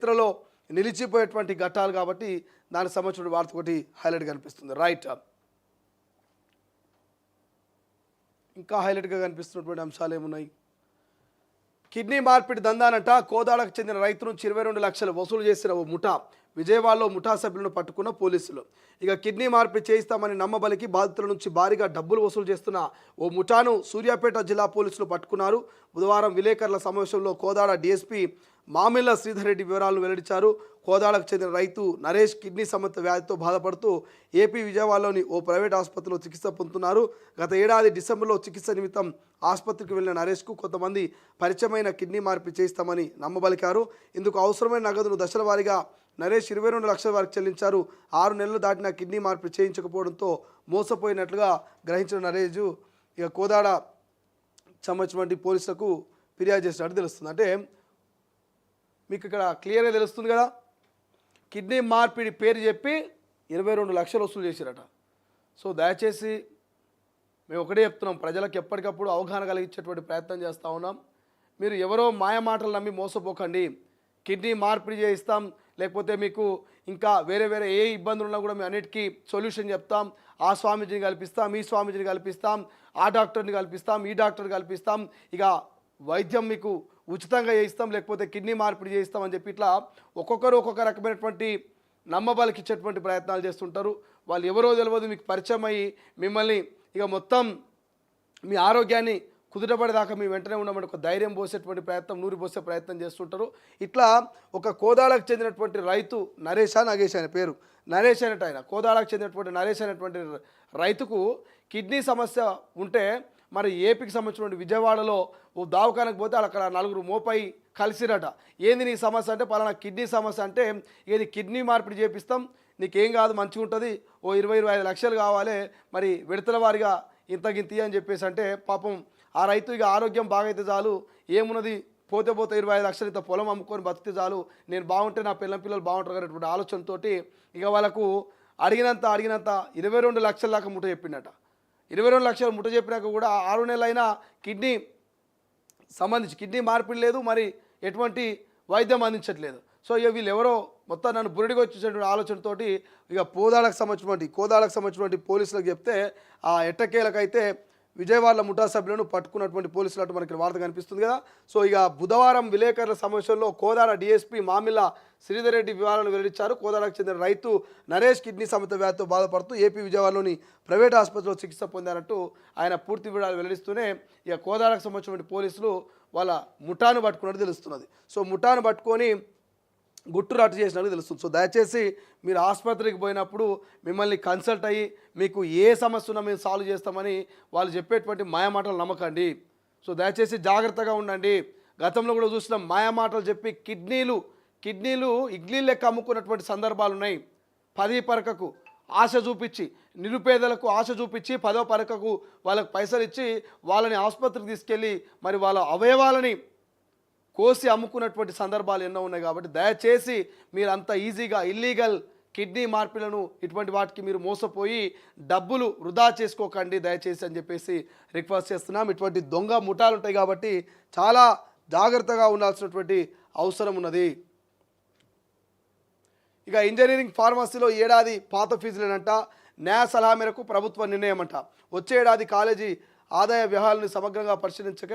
చరిత్రలో నిలిచిపోయేటువంటి ఘట్టాలు కాబట్టి దానికి సంబంధించిన వార్త ఒకటి హైలైట్ కనిపిస్తుంది. రైట్, ఇంకా హైలైట్గా కనిపిస్తున్నటువంటి అంశాలు ఏమున్నాయి? కిడ్నీ మార్పిడి దందానంట. కోదాడకు చెందిన రైతు నుంచి 22 లక్షలు వసూలు చేసిన ఓ ముఠా. విజయవాడలో ముఠా సభ్యులను పట్టుకున్న పోలీసులు. ఇక కిడ్నీ మార్పిడి చేయిస్తామని నమ్మబలికి బాధితుల నుంచి భారీగా డబ్బులు వసూలు చేస్తున్న ఓ ముఠాను సూర్యాపేట జిల్లా పోలీసులు పట్టుకున్నారు. బుధవారం విలేకరుల సమావేశంలో కోదాడ డీఎస్పీ మామిళ్ళ శ్రీధర్ రెడ్డి వివరాలను వెల్లడించారు. కోదాడకు చెందిన రైతు నరేష్ కిడ్నీ సంబంధిత వ్యాధితో బాధపడుతూ ఏపీ విజయవాడలోని ఓ ప్రైవేట్ ఆసుపత్రిలో చికిత్స పొందుతున్నారు. గత ఏడాది డిసెంబర్లో చికిత్స నిమిత్తం ఆసుపత్రికి వెళ్లిన నరేష్కు కొంతమంది పరిచయమైన కిడ్నీ మార్పిడి చేయిస్తామని నమ్మబలికారు. ఇందుకు అవసరమైన నగదును దశల వారీగా నరేష్ 22 లక్షల వరకు చెల్లించారు. 6 నెలలు దాటిన కిడ్నీ మార్పిడి చేయించకపోవడంతో మోసపోయినట్లుగా గ్రహించిన నరేష్ ఇక కోదాడ సంబంధించినటువంటి పోలీసులకు ఫిర్యాదు చేసినట్టు తెలుస్తుంది. అంటే మీకు ఇక్కడ క్లియర్గా తెలుస్తుంది కదా, కిడ్నీ మార్పిడి పేరు చెప్పి 22 లక్షలు వసూలు చేశారట. సో దయచేసి మేము ఒకటే చెప్తున్నాం, ప్రజలకు ఎప్పటికప్పుడు అవగాహన కలిగించేటువంటి ప్రయత్నం చేస్తూ ఉన్నాం. మీరు ఎవరో మాయ మాటలు నమ్మి మోసపోకండి. కిడ్నీ మార్పిడి చేయిస్తాం, లేకపోతే మీకు ఇంకా వేరే వేరే ఏ ఇబ్బందులు ఉన్నా కూడా మేము అన్నిటికీ సొల్యూషన్ చెప్తాం. ఆ స్వామీజీని కల్పిస్తాం, ఈ స్వామీజీని కల్పిస్తాం, ఆ డాక్టర్ని కల్పిస్తాం, ఈ డాక్టర్ని కల్పిస్తాం, ఇక వైద్యం మీకు ఉచితంగా చేయిస్తాం, లేకపోతే కిడ్నీ మార్పిడి చేయిస్తాం అని చెప్పి ఇట్లా ఒక్కొక్కరు ఒక్కొక్క రకమైనటువంటి నమ్మబలికి ఇచ్చేటువంటి ప్రయత్నాలు చేస్తుంటారు. వాళ్ళు ఎవరో తెలియదు, మీకు పరిచయం అయ్యి మిమ్మల్ని ఇక మొత్తం మీ ఆరోగ్యాన్ని కుదుటపడేదాకా మీ వెంటనే ఉండమని ఒక ధైర్యం పోసేటువంటి ప్రయత్నం, నూరి పోసే ప్రయత్నం చేస్తుంటారు. ఇట్లా ఒక కోదాడకు చెందినటువంటి రైతు నరేష్ ఆయన పేరు నరేష్ అనేట ఆయన కోదాడకు చెందినటువంటి నరేష్ అనేటువంటి రైతుకు కిడ్నీ సమస్య ఉంటే మరి ఏపీకి సంబంధించినటువంటి విజయవాడలో ఓ దవాఖానకు పోతే అక్కడ 4 మోపై కలిసిరట. ఏంది నీ సమస్య అంటే పలానా కిడ్నీ సమస్య అంటే, ఏది కిడ్నీ మార్పిడి చేపిస్తాం, నీకేం కాదు మంచిగా ఉంటుంది, ఓ 20-25 లక్షలు కావాలి, మరి విడతల వారిగా ఇంతగింతి అని చెప్పేసి అంటే పాపం ఆ రైతు ఇక ఆరోగ్యం బాగైతే చాలు, ఏమున్నది పోతే 25 లక్షలు ఇంత పొలం అమ్ముకొని బతికితే చాలు, నేను బాగుంటే నా పిల్లలు బాగుంటారు అనేటువంటి ఆలోచనతో ఇక వాళ్ళకు అడిగినంత 22 లక్షల దాకా ముట్ట చెప్పిండట. 22 లక్షలు ముట్ట చెప్పినాక కూడా 6 నెలలైనా కిడ్నీ సంబంధించి కిడ్నీ మార్పిడి లేదు, మరి ఎటువంటి వైద్యం అందించట్లేదు. సో ఇక వీళ్ళు ఎవరో మొత్తం నన్ను బురడిగా వచ్చేటువంటి ఆలోచనతోటి ఇక కోదాడకు సంబంధించినటువంటి పోలీసులకు చెప్తే ఆ ఎట్టకేలకైతే విజయవాడలో ముఠా సభ్యులను పట్టుకున్నటువంటి పోలీసులు అటు మనకి వార్త కనిపిస్తుంది కదా. సో ఇక బుధవారం విలేకరుల సమావేశంలో కోదాడ డీఎస్పీ మామిళ్ళ శ్రీధర్ రెడ్డి వివరాలను వెల్లడించారు. కోదాడకు చెందిన రైతు నరేష్ కిడ్నీ సంబంధిత వ్యాధితో బాధపడుతూ ఏపీ విజయవాడలోని ప్రైవేట్ ఆసుపత్రిలో చికిత్స పొందారంటూ ఆయన పూర్తి వివరాలు వెల్లడిస్తూనే ఇక కోదాడకు సంబంధించినటువంటి పోలీసులు వాళ్ళ ముఠాను పట్టుకున్నట్టు తెలుస్తున్నది. సో ముఠాను పట్టుకొని గుట్టు రట్టు చేసినట్టు తెలుస్తుంది. సో దయచేసి మీరు ఆసుపత్రికి పోయినప్పుడు మిమ్మల్ని కన్సల్ట్ అయ్యి మీకు ఏ సమస్య ఉన్నా మేము సాల్వ్ చేస్తామని వాళ్ళు చెప్పేటువంటి మాయమాటలు నమ్మకండి. సో దయచేసి జాగ్రత్తగా ఉండండి. గతంలో కూడా చూసిన మాయమాటలు చెప్పి కిడ్నీలు ఇడ్లీ లెక్క అమ్ముకున్నటువంటి సందర్భాలు ఉన్నాయి. 10 పరకకు ఆశ చూపించి, నిరుపేదలకు ఆశ చూపించి 10వ పరకకు వాళ్ళకు పైసలు ఇచ్చి వాళ్ళని ఆసుపత్రికి తీసుకెళ్ళి మరి వాళ్ళ అవయవాలని కోసి అమ్ముకున్నటువంటి సందర్భాలు ఎన్నో ఉన్నాయి. కాబట్టి దయచేసి మీరు అంత ఈజీగా ఇల్లీగల్ కిడ్నీ మార్పిలను ఇటువంటి వాటికి మీరు మోసపోయి డబ్బులు వృధా చేసుకోకండి దయచేసి అని చెప్పేసి రిక్వెస్ట్ చేస్తున్నాం. ఇటువంటి దొంగ ముఠాలు ఉంటాయి కాబట్టి చాలా జాగ్రత్తగా ఉండాల్సినటువంటి అవసరం ఉన్నది. ఇక ఇంజనీరింగ్ ఫార్మసీలో ఏడాది పాత ఫీజులేనంట. న్యాయ సలహా మేరకు ప్రభుత్వ నిర్ణయం అంట. వచ్చే ఏడాది కాలేజీ ఆదాయ వ్యయాలను సమగ్రంగా పరిశీలించక